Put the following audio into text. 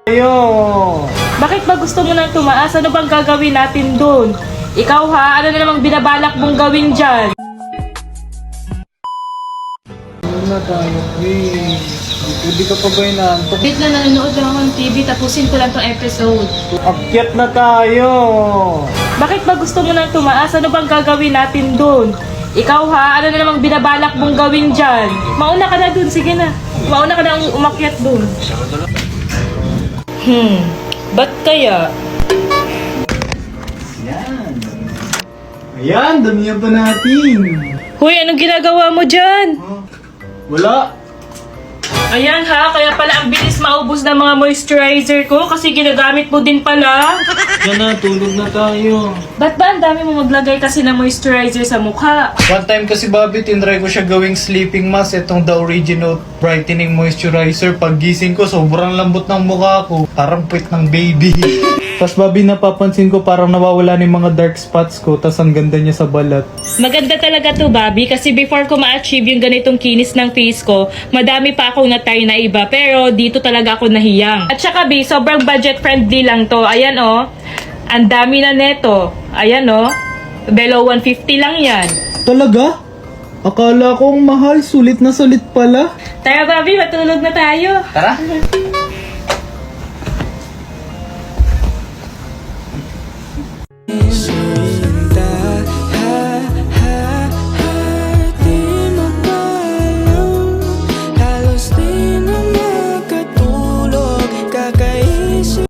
tayo. Bakit ba gusto mo nang tumaas? Ano bang gagawin natin doon? Ikaw ha, ano na namang binabalak mong gawin dyan? Ano na tayo, please? Hindi ka pa ba inaantok? Wait na, nanonood lang ako ng TV, tapusin ko lang tong episode. Akyat na tayo. Bakit ba gusto mo nang tumaas? Ano bang gagawin natin doon? Ikaw ha, ano na namang binabalak mong gawin dyan? Mauna ka na doon, sige na. Mauna ka na umakyat doon. Ba't kaya? Yan. Ayan, damihan pa natin. Hoy, anong ginagawa mo dyan? Wala. Ayan ha, kaya pala ang bilis maubos ng mga moisturizer ko kasi ginagamit mo din pala. Yan na, tulog na tayo. Ba't ba ang dami mo maglagay kasi ng moisturizer sa mukha? One time kasi, Bobby, tinry ko siya gawing sleeping mask. Itong The Original Brightening Moisturizer. Pag gising ko, sobrang lambot ng mukha ko. Parang puwit ng baby. Tapos, Bobby, napapansin ko parang nawawala ng mga dark spots ko. Tapos, ang ganda niya sa balat. Maganda talaga to, Bobby, kasi before ko ma-achieve yung ganitong kinis ng face ko, madami pa akong na-try na iba, pero dito talaga ako nahiyang. At saka, B, sobrang budget friendly lang to. Ayan, oh. Ang dami na neto. Ayan, oh. Below 150 lang yan. Talaga? Akala kong mahal. Sulit na sulit pala. Tara, Bobby, matulog na tayo. Tara.